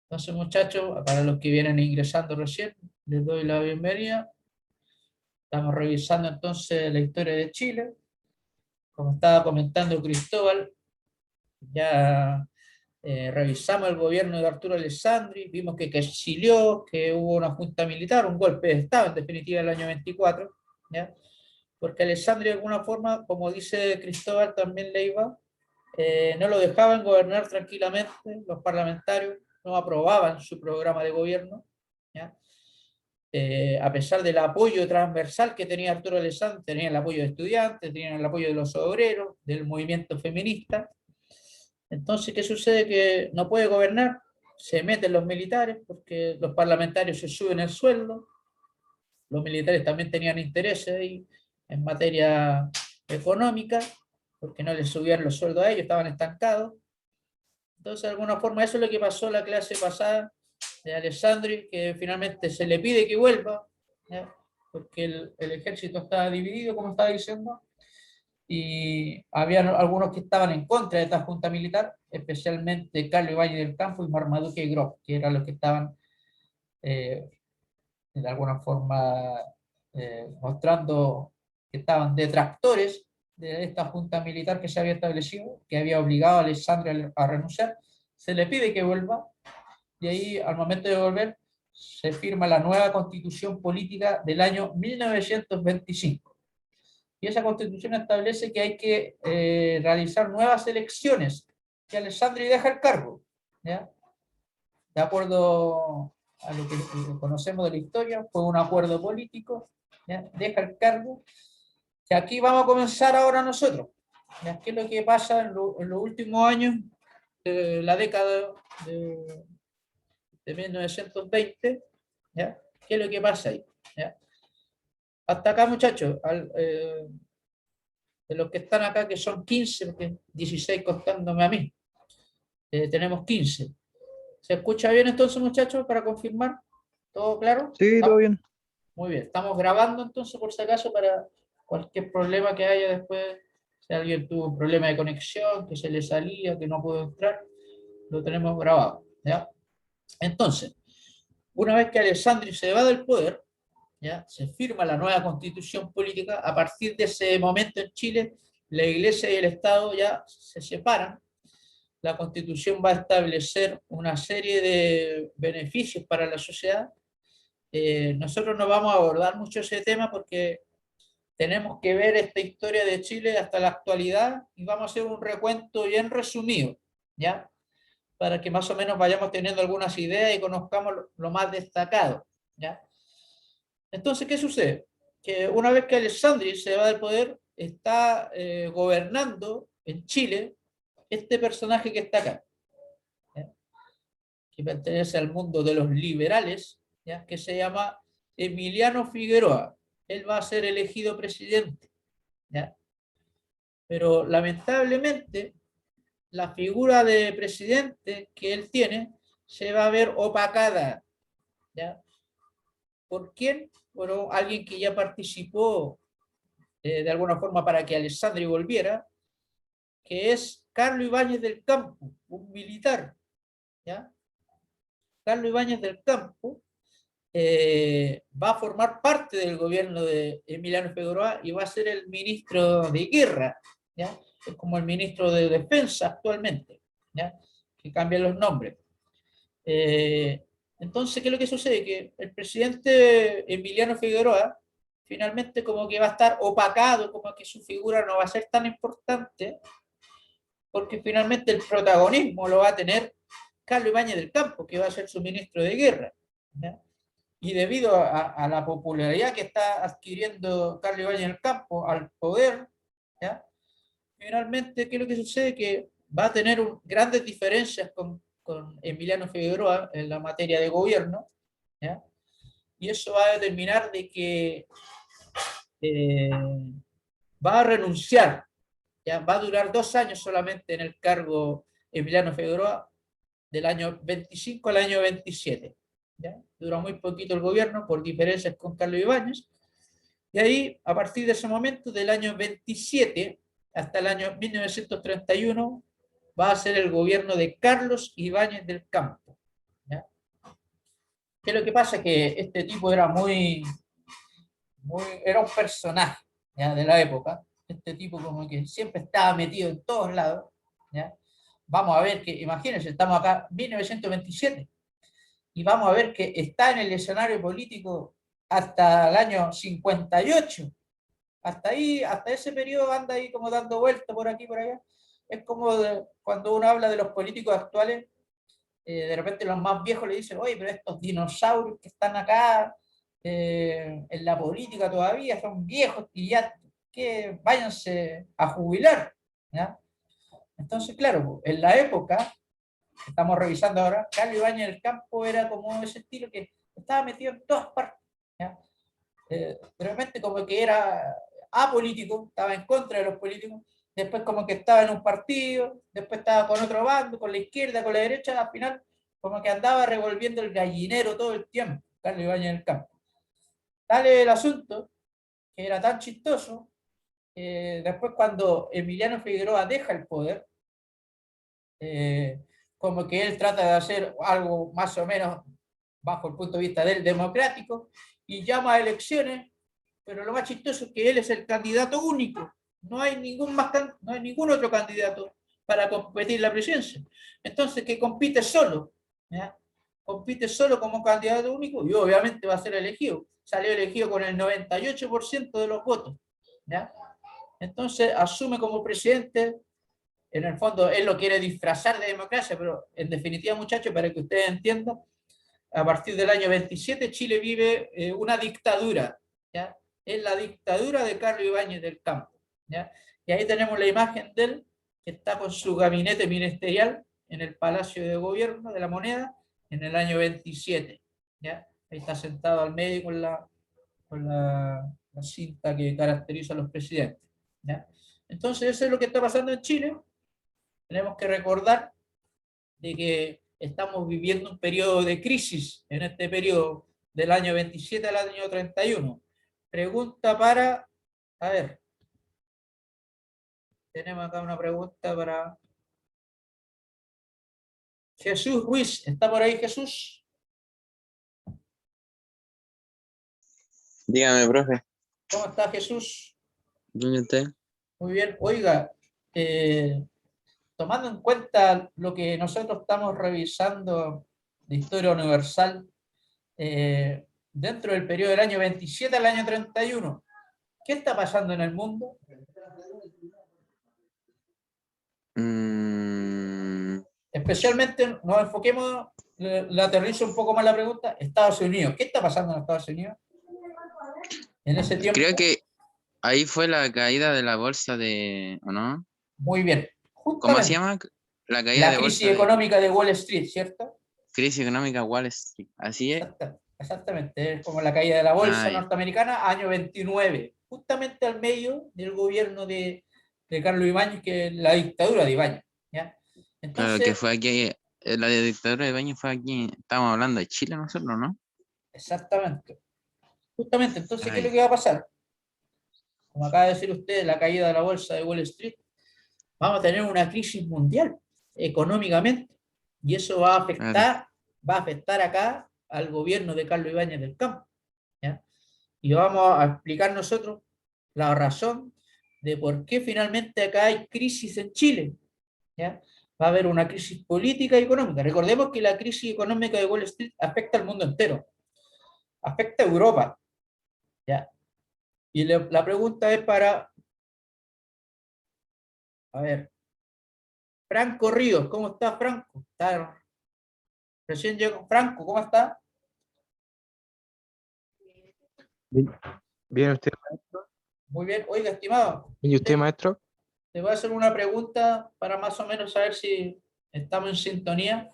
Entonces, muchachos, para los que vienen ingresando recién, les doy la bienvenida. Estamos revisando entonces la historia de Chile. Como estaba comentando Cristóbal, ya revisamos el gobierno de Arturo Alessandri, vimos que exilió, que hubo una junta militar, un golpe de Estado, en definitiva, el año 24, ¿ya? Porque Alessandri, de alguna forma, como dice Cristóbal también Leiva, no lo dejaban gobernar tranquilamente, los parlamentarios no aprobaban su programa de gobierno, ¿ya? A pesar del apoyo transversal que tenía Arturo Alessandri, tenía el apoyo de estudiantes, tenían el apoyo de los obreros, del movimiento feminista. Entonces, ¿qué sucede? Que no puede gobernar, se meten los militares porque los parlamentarios se suben el sueldo, los militares también tenían intereses ahí en materia económica, porque no les subían los sueldos a ellos, estaban estancados. Entonces, de alguna forma, eso es lo que pasó la clase pasada de Alessandri, que finalmente se le pide que vuelva, ¿ya? Porque el ejército estaba dividido, como estaba diciendo, y había algunos que estaban en contra de esta junta militar, especialmente Carlos Ibáñez del Campo y Marmaduke Gross, que eran los que estaban eh, de alguna forma mostrando que estaban detractores de esta junta militar que se había establecido, que había obligado a Alessandri a renunciar. Se le pide que vuelva, y ahí, al momento de volver, se firma la nueva constitución política del año 1925. Y esa constitución establece que hay que realizar nuevas elecciones, que Alessandri deja el cargo, ¿ya? De acuerdo a lo que conocemos de la historia, fue un acuerdo político, ¿ya? Deja el cargo, y aquí vamos a comenzar ahora nosotros, ¿ya? ¿Qué es lo que pasa en los últimos años de la década de 1920? ¿Ya? ¿Qué es lo que pasa ahí? ¿Ya? Hasta acá, muchachos, de los que están acá, que son 15, porque 16 contándome a mí, tenemos 15. ¿Se escucha bien entonces, muchachos, para confirmar? ¿Todo claro? Sí, todo ¿Estamos? bien. Muy bien, estamos grabando entonces, por si acaso, para cualquier problema que haya después. Si alguien tuvo un problema de conexión, que se le salía, que no pudo entrar, lo tenemos grabado, ¿ya? Entonces, una vez que Alessandri se va del poder, ¿ya? Se firma la nueva constitución política. A partir de ese momento en Chile, la Iglesia y el Estado ya se separan. La constitución va a establecer una serie de beneficios para la sociedad. Nosotros no vamos a abordar mucho ese tema porque tenemos que ver esta historia de Chile hasta la actualidad y vamos a hacer un recuento bien resumido, ¿ya? Para que más o menos vayamos teniendo algunas ideas y conozcamos lo más destacado, ¿ya? Entonces, ¿qué sucede? Que una vez que Alessandri se va del poder, está gobernando en Chile este personaje que está acá, ¿ya? Que pertenece al mundo de los liberales, ¿ya? Que se llama Emiliano Figueroa. Él va a ser elegido presidente, ¿ya? Pero lamentablemente la figura de presidente que él tiene se va a ver opacada, ¿ya? ¿Por quién? Bueno, alguien que ya participó de alguna forma para que Alessandri volviera, que es Carlos Ibáñez del Campo, un militar, ¿ya? Carlos Ibáñez del Campo va a formar parte del gobierno de Emiliano Figueroa y va a ser el ministro de guerra, ¿ya? Es como el ministro de defensa actualmente, ¿ya? Que cambian los nombres. Eh, entonces, ¿qué es lo que sucede? Que el presidente Emiliano Figueroa finalmente como que va a estar opacado, como que su figura no va a ser tan importante, porque finalmente el protagonismo lo va a tener Carlos Ibáñez del Campo, que va a ser su ministro de guerra, ¿ya? Y debido a la popularidad que está adquiriendo Carlos Ibáñez del Campo al poder, ¿ya? Finalmente, ¿qué es lo que sucede? Que va a tener grandes diferencias con Emiliano Figueroa en la materia de gobierno, ¿ya? Y eso va a determinar de que eh, va a renunciar, ¿ya? Va a durar 2 años solamente en el cargo Emiliano Figueroa, del año 25 al año 27. ¿Ya? Dura muy poquito el gobierno por diferencias con Carlos Ibáñez. Y ahí, a partir de ese momento, del año 27 hasta el año 1931, va a ser el gobierno de Carlos Ibáñez del Campo, ¿ya? ¿Qué es lo que pasa? Que este tipo era era un personaje, ¿ya? De la época. Este tipo como que siempre estaba metido en todos lados, ¿ya? Vamos a ver que, imagínense, estamos acá, 1927, y vamos a ver que está en el escenario político hasta el año 58. Hasta ahí, hasta ese periodo anda ahí como dando vueltas por aquí, por allá. Es como cuando uno habla de los políticos actuales, de repente los más viejos le dicen, oye, pero estos dinosaurios que están acá en la política todavía son viejos y ya que váyanse a jubilar. ¿Ya? Entonces, claro, en la época que estamos revisando ahora, Carlos Ibáñez del Campo era como ese estilo que estaba metido en todas partes. ¿Ya? De repente como que era apolítico, estaba en contra de los políticos, después como que estaba en un partido, después estaba con otro bando, con la izquierda, con la derecha, al final como que andaba revolviendo el gallinero todo el tiempo, Carlos Ibáñez del Campo. Tal es el asunto, que era tan chistoso, después cuando Emiliano Figueroa deja el poder, eh, como que él trata de hacer algo más o menos bajo el punto de vista del democrático y llama a elecciones, pero lo más chistoso es que él es el candidato único. No hay ningún otro candidato para competir la presidencia. Entonces, que compite solo, ¿ya? Compite solo como candidato único y obviamente va a ser elegido. Salió elegido con el 98% de los votos, ¿ya? Entonces, asume como presidente. En el fondo, él lo quiere disfrazar de democracia, pero en definitiva, muchachos, para que ustedes entiendan, a partir del año 27 Chile vive una dictadura, ¿ya? Es la dictadura de Carlos Ibáñez del Campo, ¿ya? Y ahí tenemos la imagen de él, que está con su gabinete ministerial en el Palacio de Gobierno de la Moneda en el año 27, ¿ya? Ahí está sentado al medio con la cinta que caracteriza a los presidentes, ¿ya? Entonces, eso es lo que está pasando en Chile. Tenemos que recordar de que estamos viviendo un periodo de crisis en este periodo del año 27 al año 31. Pregunta para, a ver, tenemos acá una pregunta para Jesús Ruiz. ¿Está por ahí Jesús? Dígame, profe. ¿Cómo está Jesús? ¿Dónde está? Muy bien. Oiga, tomando en cuenta lo que nosotros estamos revisando de historia universal, dentro del periodo del año 27 al año 31, ¿qué está pasando en el mundo? Mm, Especialmente nos enfoquemos, le aterrizo un poco más la pregunta, Estados Unidos. ¿Qué está pasando en Estados Unidos en ese creo tiempo? que ahí fue la caída de la bolsa de, ¿o no? Muy bien. ¿Cómo se Justamente, llama? La caída la de crisis bolsa de económica de Wall Street, ¿cierto? crisis económica Wall Street. Así es. Exactamente. Es como la caída de la bolsa Ah, ya. norteamericana, año 29, justamente al medio del gobierno de Carlos Ibáñez, que es la dictadura de Ibáñez. ¿Ya? Claro que Entonces, fue aquí, la dictadura de Baños fue aquí, estábamos hablando de Chile nosotros, ¿no? exactamente. Justamente, entonces, ¿qué es lo Ay, que va a pasar? Como acaba de decir usted, la caída de la bolsa de Wall Street, vamos a tener una crisis mundial económicamente y eso claro. va a afectar acá al gobierno de Carlos Ibáñez del Campo. ¿Ya? Y vamos a explicar nosotros la razón de por qué finalmente acá hay crisis en Chile. ¿Ya? Va a haber una crisis política y económica. Recordemos que la crisis económica de Wall Street afecta al mundo entero, afecta a Europa. ¿Ya? Y la pregunta es para, a ver, Franco Ríos, ¿cómo está Franco? ¿Está recién llegó Franco? ¿Cómo está? Bien, bien usted, Muy bien. Oiga, estimado, ¿y usted, maestro? te voy a hacer una pregunta para más o menos saber si estamos en sintonía.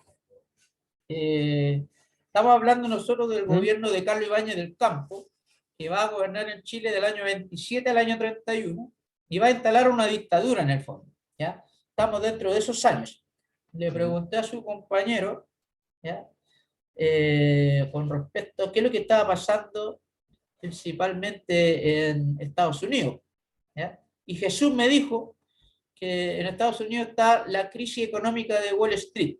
Estamos hablando nosotros del ¿Mm? gobierno de Carlos Ibáñez del Campo, que va a gobernar en Chile del año 27 al año 31 y va a instalar una dictadura en el fondo. ¿Ya? Estamos dentro de esos años. Le pregunté a su compañero, ¿ya? Con respecto a qué es lo que estaba pasando principalmente en Estados Unidos. ¿Ya? Y Jesús me dijo que en Estados Unidos está la crisis económica de Wall Street,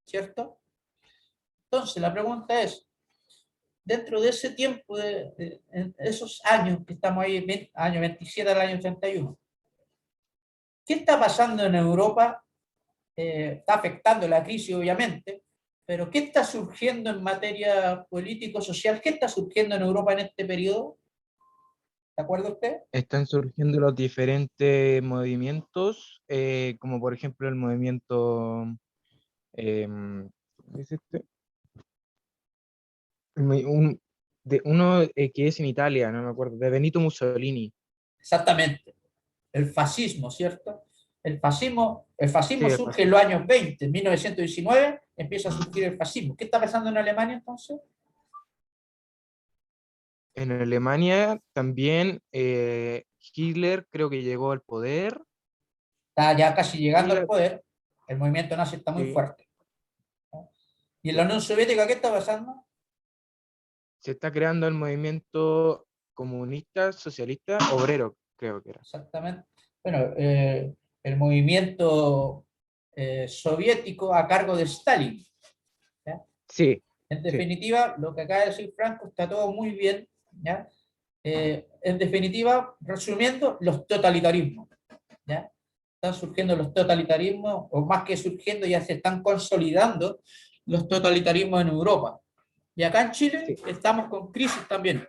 ¿cierto? Entonces, la pregunta es, dentro de ese tiempo, en esos años que estamos ahí, año 27 al año 31, ¿qué está pasando en Europa? Está afectando la crisis, obviamente, pero ¿qué está surgiendo en materia político-social? ¿Qué está surgiendo en Europa en este periodo? ¿De acuerdo usted? Están surgiendo los diferentes movimientos, como por ejemplo el movimiento, ¿cómo es este? Uno que es en Italia, no me acuerdo, de Benito Mussolini. Exactamente. El fascismo, ¿cierto? El fascismo Sí, el surge en fascismo. los años 20, en 1919 empieza a surgir el fascismo. ¿Qué está pasando en Alemania entonces? En Alemania también Hitler creo que llegó al poder. Está ya casi llegando al Hitler, poder, el movimiento nazi está muy sí, fuerte. ¿No? ¿Y en la sí. Unión Soviética qué está pasando? Se está creando el movimiento comunista, socialista, obrero, creo que era. Exactamente. Bueno, el movimiento soviético a cargo de Stalin. ¿Ya? Sí, En sí, definitiva, lo que acaba de decir Franco está todo muy bien. ¿Ya? En definitiva, resumiendo, los totalitarismos. ¿Ya? Están surgiendo los totalitarismos, o más que surgiendo, ya se están consolidando los totalitarismos en Europa. Y acá en Chile sí. estamos con crisis también.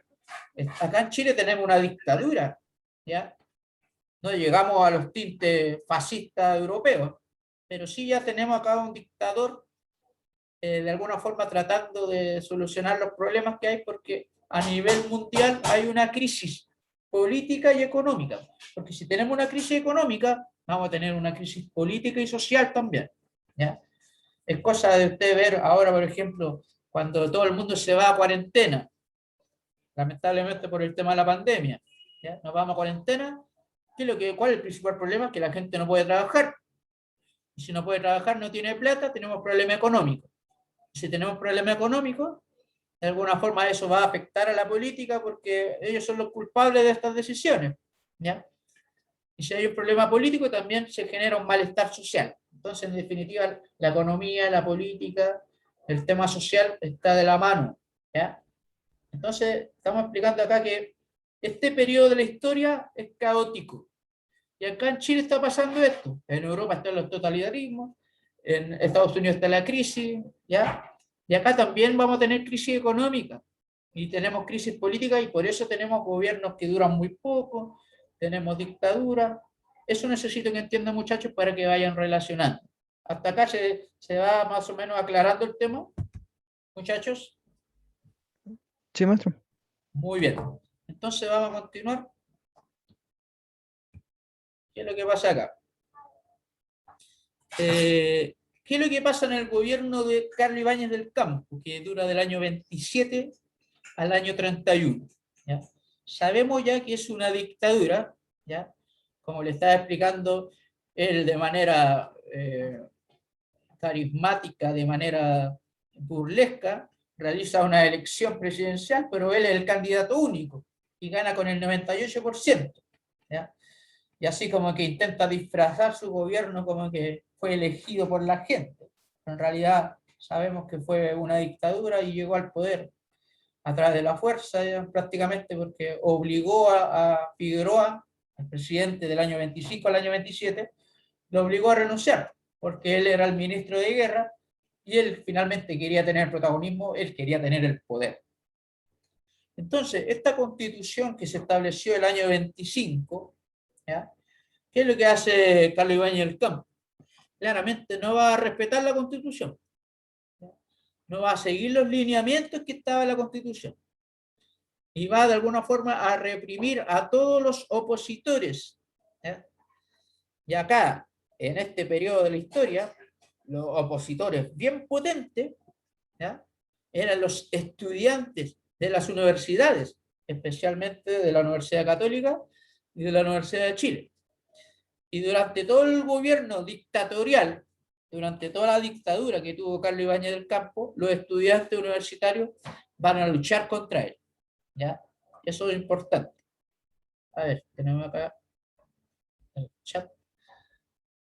Acá en Chile tenemos una dictadura, ¿ya? No llegamos a los tintes fascistas europeos, pero sí ya tenemos acá un dictador de alguna forma tratando de solucionar los problemas que hay, porque a nivel mundial hay una crisis política y económica, porque si tenemos una crisis económica, vamos a tener una crisis política y social también. ¿Ya? Es cosa de usted ver ahora, por ejemplo, cuando todo el mundo se va a cuarentena, lamentablemente por el tema de la pandemia, ¿ya? Nos vamos a cuarentena, ¿cuál es el principal problema? Que la gente no puede trabajar. Y si no puede trabajar, no tiene plata, tenemos problema económico. Si tenemos problema económico, de alguna forma eso va a afectar a la política porque ellos son los culpables de estas decisiones. ¿Ya? Y si hay un problema político, también se genera un malestar social. Entonces, en definitiva, la economía, la política, el tema social está de la mano. ¿Ya? Entonces, estamos explicando acá que este periodo de la historia es caótico. Y acá en Chile está pasando esto. En Europa están los totalitarismos, en Estados Unidos está la crisis, ¿ya? Y acá también vamos a tener crisis económica y tenemos crisis política y por eso tenemos gobiernos que duran muy poco, tenemos dictadura. Eso necesito que entiendan, muchachos, para que vayan relacionando. Hasta acá se va más o menos aclarando el tema, muchachos. Sí, maestro. Muy bien. Entonces vamos a continuar. ¿Qué es lo que pasa acá? ¿Qué es lo que pasa en el gobierno de Carlos Ibáñez del Campo, que dura del año 27 al año 31? ¿Ya? Sabemos ya que es una dictadura, ¿ya? Como le estaba explicando él de manera carismática, de manera burlesca, realiza una elección presidencial, pero él es el candidato único y gana con el 98%. ¿Ya? Y así como que intenta disfrazar su gobierno como que fue elegido por la gente. En realidad sabemos que fue una dictadura y llegó al poder a través de la fuerza, prácticamente porque obligó a Figueroa, el presidente del año 25 al año 27, lo obligó a renunciar, porque él era el ministro de guerra y él finalmente quería tener protagonismo, él quería tener el poder. Entonces, esta constitución que se estableció el año 25, ¿ya? ¿Qué es lo que hace Carlos Ibáñez del Campo? Claramente no va a respetar la Constitución, no va a seguir los lineamientos que estaba en la Constitución y va de alguna forma a reprimir a todos los opositores. ¿Ya? Y acá, en este periodo de la historia, los opositores bien potentes, ¿ya? Eran los estudiantes de las universidades, especialmente de la Universidad Católica y de la Universidad de Chile. Y durante todo el gobierno dictatorial, durante toda la dictadura que tuvo Carlos Ibáñez del Campo, los estudiantes universitarios van a luchar contra él. ¿Ya? Eso es importante. A ver, tenemos acá el chat.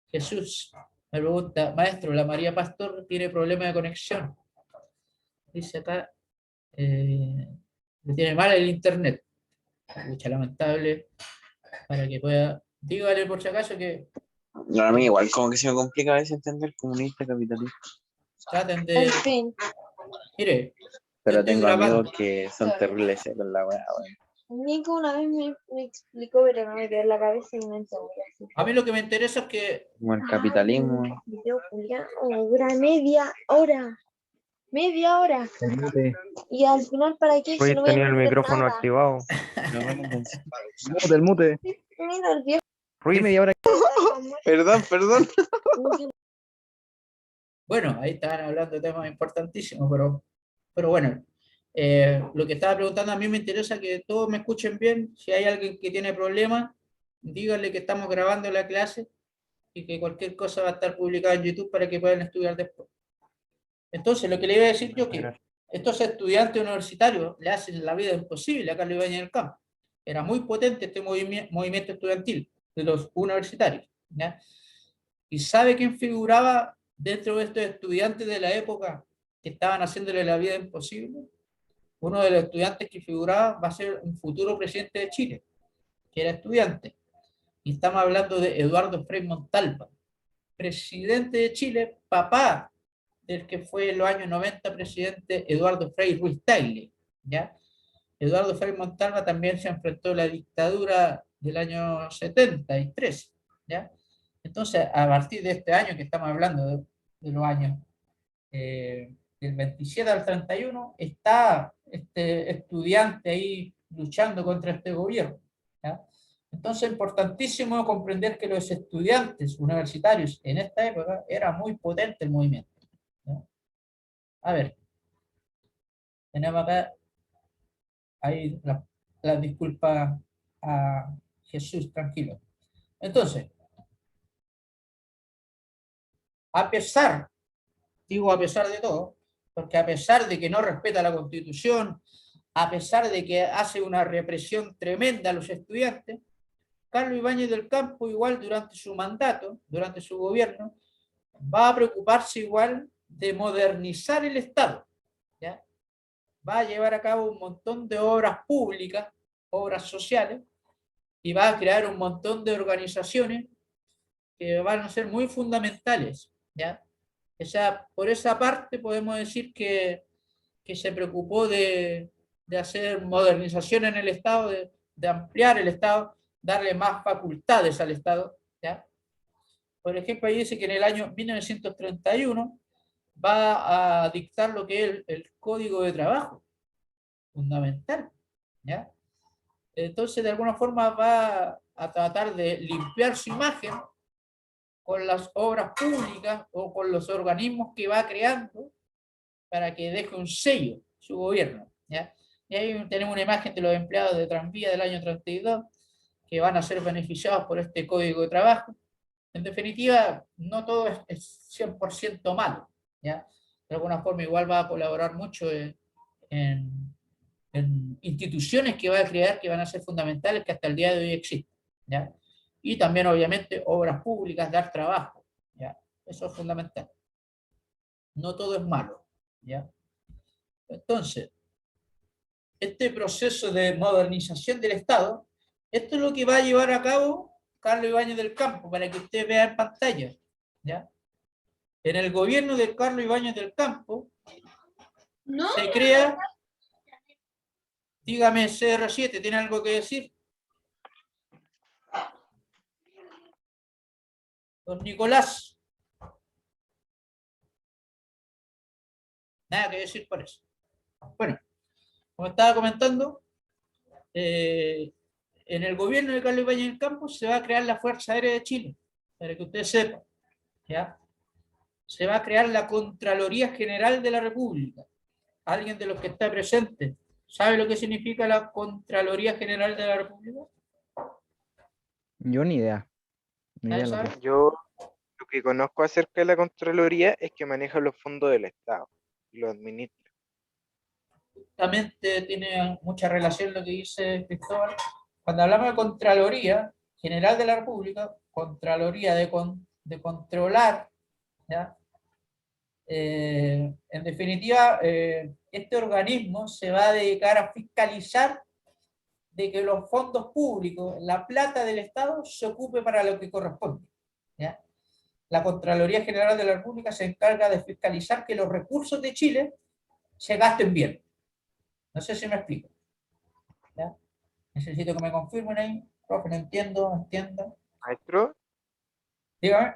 Jesús me pregunta, maestro, la María Pastor tiene problema de conexión. Dice acá, le tiene mal el internet. Mucha lamentable, para que pueda, dígale por si acaso que No, a mí igual como que se me complica a veces entender comunista, capitalista. traten En de, fin, mire, yo Pero estoy tengo grabando. amigos que son terribles con la weá, weón. Nico una vez me explicó, pero no me quedó en la cabeza y no entendí. Así A mí lo que me interesa es que Como el capitalismo. Ay, video culiao, dura media hora. Media hora. Y al final, ¿para qué? Si Hoy no voy a tenía el entender micrófono nada. activado. No, bueno, entonces. Mute, el mute. Mira el viejo. Ruiz, media hora. Perdón. bueno, ahí estaban hablando de temas importantísimos, pero bueno, lo que estaba preguntando, a mí me interesa que todos me escuchen bien. Si hay alguien que tiene problemas, díganle que estamos grabando la clase y que cualquier cosa va a estar publicada en YouTube para que puedan estudiar después. Entonces, lo que le iba a decir yo, que estos estudiantes universitarios le hacen la vida imposible a Carlos Ibáñez del Campo. Era muy potente este movimiento estudiantil de los universitarios, ¿ya? ¿Y sabe quién figuraba dentro de estos estudiantes de la época que estaban haciéndole la vida imposible? Uno de los estudiantes que figuraba va a ser un futuro presidente de Chile, que era estudiante. Y estamos hablando de Eduardo Frei Montalva, presidente de Chile, papá del que fue en los años 90 presidente Eduardo Frei Ruiz Tagle, ¿ya? Eduardo Frei Montalva también se enfrentó a la dictadura del año 73, ¿ya? Entonces, a partir de este año que estamos hablando, de los años del 27 al 31, está este estudiante ahí luchando contra este gobierno, ¿ya? Entonces, es importantísimo comprender que los estudiantes universitarios en esta época era muy potente el movimiento, ¿ya? A ver, tenemos acá ahí la disculpa a Jesús, tranquilo. Entonces, a pesar, digo a pesar de todo, porque a pesar de que no respeta la Constitución, a pesar de que hace una represión tremenda a los estudiantes, Carlos Ibáñez del Campo, igual durante su mandato, durante su gobierno, va a preocuparse igual de modernizar el Estado, ¿ya? Va a llevar a cabo un montón de obras públicas, obras sociales, y va a crear un montón de organizaciones que van a ser muy fundamentales, ¿ya? O sea, por esa parte podemos decir que se preocupó de hacer modernización en el Estado, de ampliar el Estado, darle más facultades al Estado, ¿ya? Por ejemplo, ahí dice que en el año 1931 va a dictar lo que es el Código de Trabajo, fundamental, ¿ya? Entonces, de alguna forma va a tratar de limpiar su imagen con las obras públicas o con los organismos que va creando para que deje un sello su gobierno, ¿ya? Y ahí tenemos una imagen de los empleados de tranvía del año 32 que van a ser beneficiados por este Código de Trabajo. En definitiva, no todo es 100% malo, ¿ya? De alguna forma igual va a colaborar mucho en instituciones que va a crear que van a ser fundamentales, que hasta el día de hoy existen, ¿ya? Y también, obviamente, obras públicas, dar trabajo, ¿ya? Eso es fundamental. No todo es malo, ¿ya? Entonces, este proceso de modernización del Estado, esto es lo que va a llevar a cabo Carlos Ibáñez del Campo, para que usted vea en pantalla, ¿ya? En el gobierno de Carlos Ibáñez del Campo se crea, dígame CR7, ¿tiene algo que decir? Don Nicolás. Nada que decir por eso. Bueno, como estaba comentando, en el gobierno de Carlos Ibáñez del Campo se va a crear la Fuerza Aérea de Chile, para que usted sepa, ¿ya? Se va a crear la Contraloría General de la República. ¿Alguien de los que está presente sabe lo que significa la Contraloría General de la República? Yo ni idea. Ni ¿Nadie idea lo que sabe? es. Yo lo que conozco acerca de la Contraloría es que maneja los fondos del Estado y los administra. Justamente tiene mucha relación lo que dice Cristóbal. Cuando hablamos de Contraloría General de la República, Contraloría de controlar, ¿ya? En definitiva, este organismo se va a dedicar a fiscalizar de que los fondos públicos, la plata del Estado, se ocupe para lo que corresponde, ¿ya? La Contraloría General de la República se encarga de fiscalizar que los recursos de Chile se gasten bien. No sé si me explico, ¿ya? Necesito que me confirmen ahí. Profe, no entiendo. Maestro, Dígame.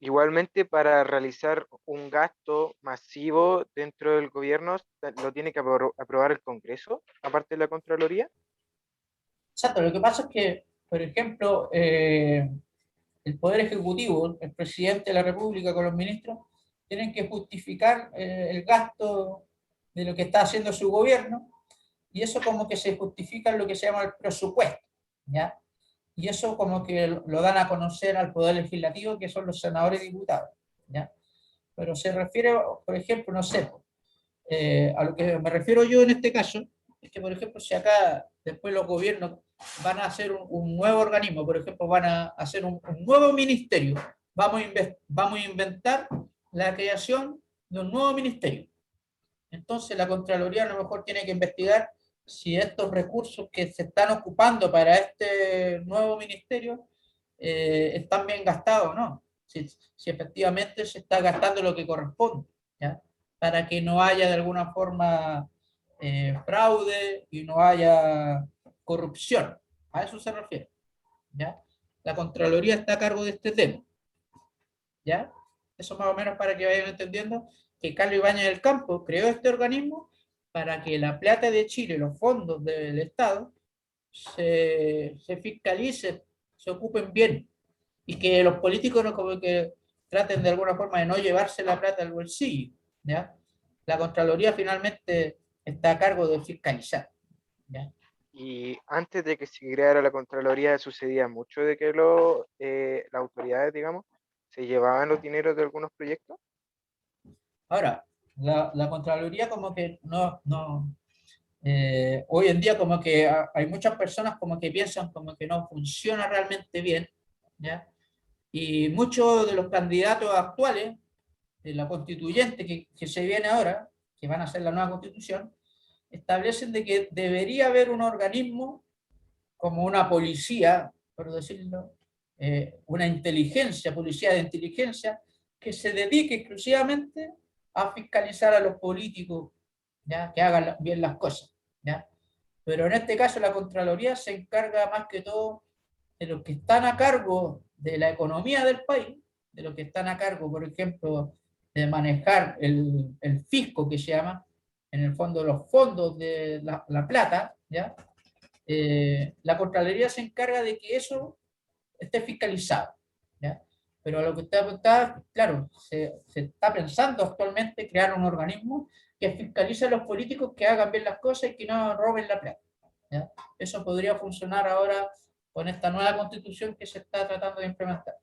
igualmente para realizar un gasto masivo dentro del gobierno, ¿lo tiene que aprobar el Congreso, aparte de la Contraloría? Exacto, lo que pasa es que, por ejemplo, el Poder Ejecutivo, el presidente de la República con los ministros, tienen que justificar el gasto de lo que está haciendo su gobierno, y eso como que se justifica en lo que se llama el presupuesto, ¿ya? Y eso como que lo dan a conocer al Poder Legislativo, que son los senadores y diputados, ¿ya? Pero se refiere, por ejemplo, no sé, a lo que me refiero yo en este caso, es que, por ejemplo, si acá después los gobiernos van a hacer un nuevo organismo, por ejemplo, van a hacer un nuevo ministerio, vamos a inventar la creación de un nuevo ministerio. Entonces la Contraloría a lo mejor tiene que investigar si estos recursos que se están ocupando para este nuevo ministerio están bien gastados o no. Si efectivamente se está gastando lo que corresponde, ¿ya? Para que no haya de alguna forma fraude y no haya corrupción. A eso se refiere, ¿ya? La Contraloría está a cargo de este tema, ¿ya? Eso más o menos para que vayan entendiendo que Carlos Ibáñez del Campo creó este organismo para que la plata de Chile, los fondos del Estado, se fiscalicen, se ocupen bien, y que los políticos no como que traten de alguna forma de no llevarse la plata al bolsillo, ¿ya? La Contraloría finalmente está a cargo de fiscalizar, ¿ya? Y antes de que se creara la Contraloría, sucedía mucho de que las autoridades, digamos, se llevaban los dineros de algunos proyectos. Ahora, la Contraloría como que hoy en día como que hay muchas personas como que piensan como que no funciona realmente bien, ¿ya? Y muchos de los candidatos actuales de la constituyente que se viene ahora, que van a hacer la nueva constitución, establecen de que debería haber un organismo como una policía, por decirlo, una inteligencia, policía de inteligencia, que se dedique exclusivamente a fiscalizar a los políticos, ¿ya? Que hagan bien las cosas, ¿ya? Pero en este caso la Contraloría se encarga más que todo de los que están a cargo de la economía del país, de los que están a cargo, por ejemplo, de manejar el fisco que se llama, en el fondo los fondos de la plata, ¿ya? La Contraloría se encarga de que eso esté fiscalizado, ¿ya? Pero lo que está claro, se está pensando actualmente crear un organismo que fiscalice a los políticos que hagan bien las cosas y que no roben la plata, ¿ya? Eso podría funcionar ahora con esta nueva constitución que se está tratando de implementar,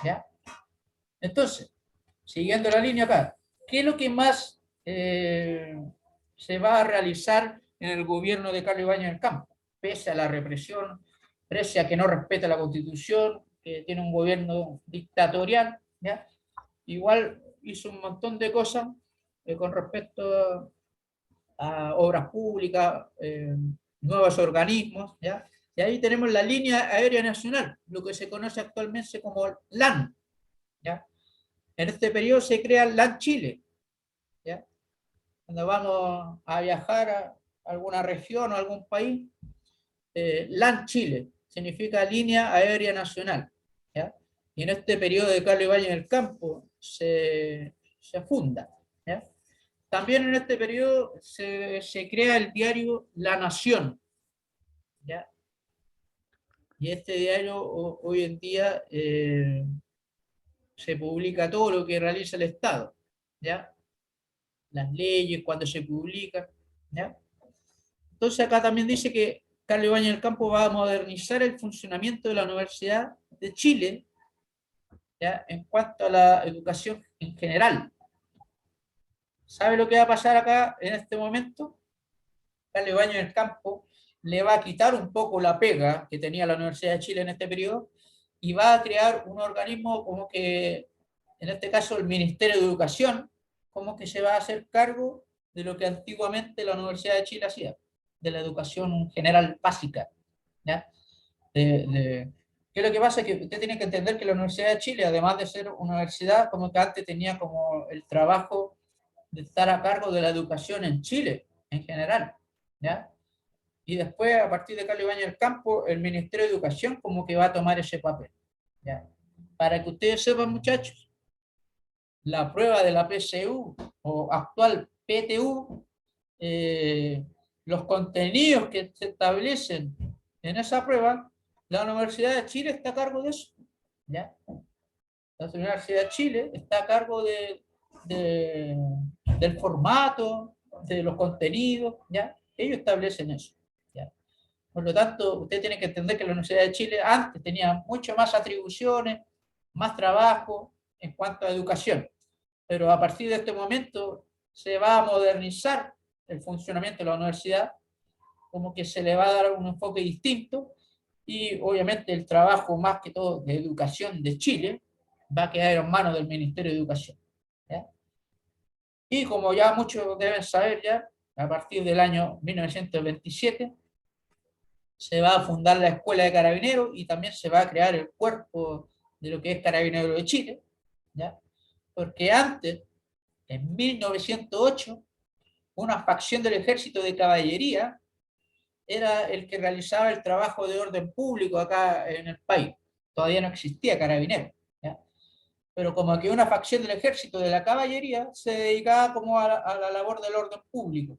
¿ya? Entonces, siguiendo la línea acá, ¿qué es lo que más se va a realizar en el gobierno de Carlos Ibáñez del Campo? Pese a la represión, pese a que no respeta la Constitución, que tiene un gobierno dictatorial, ¿ya? Igual hizo un montón de cosas con respecto a obras públicas, nuevos organismos, ¿ya? Y ahí tenemos la línea aérea nacional, lo que se conoce actualmente como LAN, ¿ya? En este periodo se crea LAN Chile, ¿ya? Cuando vamos a viajar a alguna región o algún país, LAN Chile significa Línea Aérea Nacional, ¿ya? Y en este periodo de Carlos Ibáñez del Campo se funda, ¿ya? También en este periodo se crea el diario La Nación, ¿ya? Y este diario hoy en día se publica todo lo que realiza el Estado, ¿ya? Las leyes, cuando se publican, ¿ya? Entonces acá también dice que Carlos Ibáñez del Campo va a modernizar el funcionamiento de la Universidad de Chile, ¿ya? En cuanto a la educación en general. ¿Sabe lo que va a pasar acá en este momento? Carlos Ibáñez del Campo le va a quitar un poco la pega que tenía la Universidad de Chile en este periodo y va a crear un organismo como que en este caso el Ministerio de Educación, como que se va a hacer cargo de lo que antiguamente la Universidad de Chile hacía, de la educación general básica. ¿Ya? ¿Qué es lo que pasa? Es que usted tiene que entender que la Universidad de Chile, además de ser una universidad, como que antes tenía como el trabajo de estar a cargo de la educación en Chile, en general. ¿Ya? Y después, a partir de Carlos Ibáñez del Campo, el Ministerio de Educación como que va a tomar ese papel. ¿Ya? Para que ustedes sepan, muchachos, la prueba de la PSU o actual PTU, los contenidos que se establecen en esa prueba, la Universidad de Chile está a cargo de eso. ¿Ya? La Universidad de Chile está a cargo del formato, de los contenidos, ¿ya? Ellos establecen eso. ¿Ya? Por lo tanto, usted tiene que entender que la Universidad de Chile antes tenía mucho más atribuciones, más trabajo en cuanto a educación. Pero a partir de este momento se va a modernizar el funcionamiento de la universidad, como que se le va a dar un enfoque distinto y obviamente el trabajo más que todo de educación de Chile va a quedar en manos del Ministerio de Educación. ¿Ya? Y como ya muchos deben saber ya, a partir del año 1927 se va a fundar la Escuela de Carabineros y también se va a crear el cuerpo de lo que es Carabineros de Chile. ¿Ya? Porque antes, en 1908, una facción del ejército de caballería era el que realizaba el trabajo de orden público acá en el país. Todavía no existía Carabineros. ¿Ya? Pero como que una facción del ejército de la caballería se dedicaba como a la labor del orden público.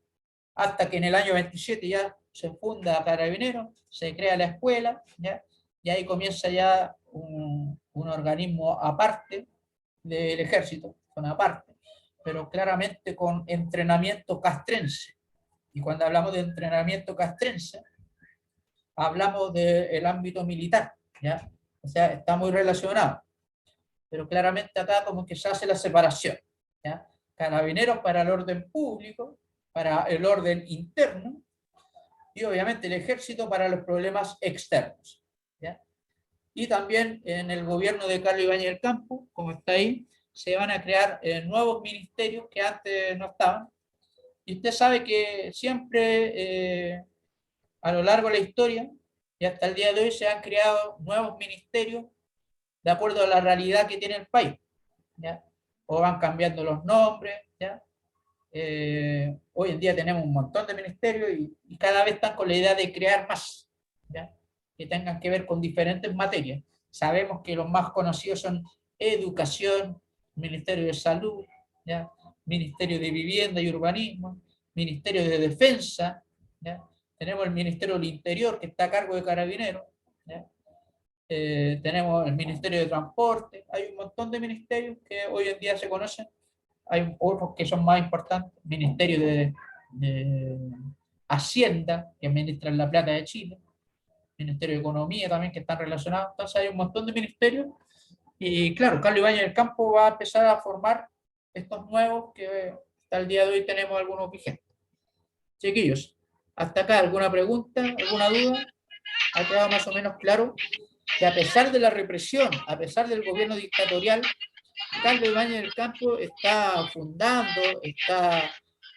Hasta que en el año 27 ya se funda Carabineros, se crea la escuela, ¿ya? Y ahí comienza ya un organismo aparte del ejército, con aparte, pero claramente con entrenamiento castrense. Y cuando hablamos de entrenamiento castrense, hablamos del ámbito militar, ¿ya? O sea, está muy relacionado. Pero claramente acá como que se hace la separación, ¿ya? Carabineros para el orden público, para el orden interno, y obviamente el ejército para los problemas externos. ¿Ya? Y también en el gobierno de Carlos Ibáñez del Campo, como está ahí, se van a crear nuevos ministerios que antes no estaban. Y usted sabe que siempre a lo largo de la historia y hasta el día de hoy se han creado nuevos ministerios de acuerdo a la realidad que tiene el país. ¿Ya? O van cambiando los nombres. ¿Ya? Hoy en día tenemos un montón de ministerios y cada vez están con la idea de crear más, ¿ya? Que tengan que ver con diferentes materias. Sabemos que los más conocidos son Educación, Ministerio de Salud, ¿ya? Ministerio de Vivienda y Urbanismo, Ministerio de Defensa, ¿ya? Tenemos el Ministerio del Interior, que está a cargo de Carabineros, ¿ya? Tenemos el Ministerio de Transporte, hay un montón de ministerios que hoy en día se conocen. Hay otros que son más importantes, Ministerio de Hacienda, que administran la plata de Chile, Ministerio de Economía también, que están relacionados. Entonces hay un montón de ministerios y claro, Carlos Ibáñez del Campo va a empezar a formar estos nuevos que hasta el día de hoy tenemos algunos vigentes. Chiquillos, hasta acá, ¿alguna pregunta, alguna duda? ¿Ha quedado más o menos claro que a pesar de la represión, a pesar del gobierno dictatorial, Carlos Ibáñez del Campo está fundando, está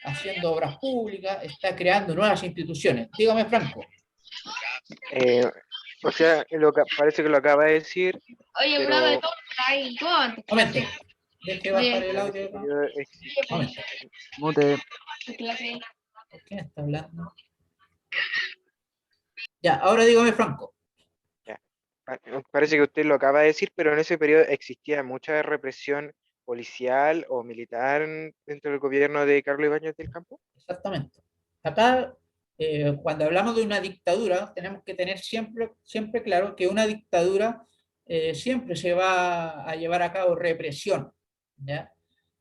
haciendo obras públicas, está creando nuevas instituciones? Dígame, Franco. O sea, parece que lo acaba de decir, Oye, pero brother, todo ahí, todo antes. Momento, deje bajar el en audio. ese Acá. periodo existía. Momento. Mute. Clase. ¿Por qué está hablando? Ya, ahora dígame, Franco. Parece que usted lo acaba de decir, pero en ese periodo existía mucha represión policial o militar dentro del gobierno de Carlos Ibáñez del Campo. Exactamente. Acá, cuando hablamos de una dictadura, tenemos que tener siempre claro que una dictadura siempre se va a llevar a cabo represión, ¿ya?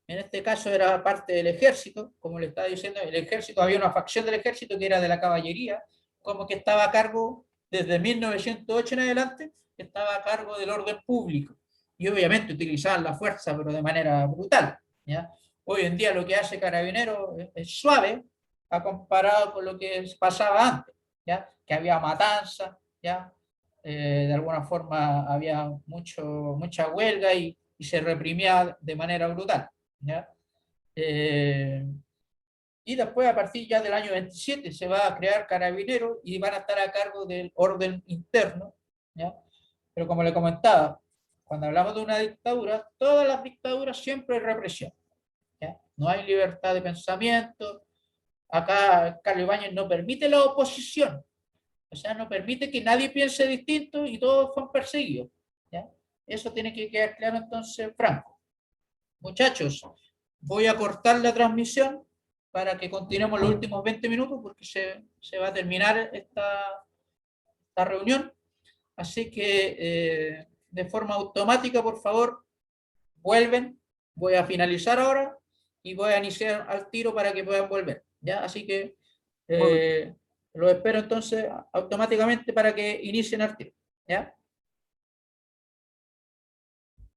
En este caso era parte del ejército, como le estaba diciendo, el ejército, había una facción del ejército que era de la caballería, como que estaba a cargo, desde 1908 en adelante, estaba a cargo del orden público. Y obviamente utilizaban la fuerza, pero de manera brutal, ¿ya? Hoy en día lo que hace Carabineros es suave, a comparado con lo que pasaba antes, ¿ya? Que había matanza, ¿ya? De alguna forma había mucha huelga y y se reprimía de manera brutal, ¿ya? Y después, a partir ya del año 27, se va a crear carabineros y van a estar a cargo del orden interno, ¿ya? Pero como le comentaba, cuando hablamos de una dictadura, todas las dictaduras siempre hay represión, ¿ya? No hay libertad de pensamiento. Acá Carlos Ibáñez no permite la oposición, o sea, no permite que nadie piense distinto y todos son perseguidos, ¿ya? Eso tiene que quedar claro entonces, Franco. Muchachos, voy a cortar la transmisión para que continuemos los últimos 20 minutos porque se va a terminar esta reunión. Así que de forma automática, por favor, vuelven. Voy a finalizar ahora y voy a iniciar al tiro para que puedan volver, ¿ya? Así que lo espero entonces automáticamente para que inicien al tiro, ¿ya?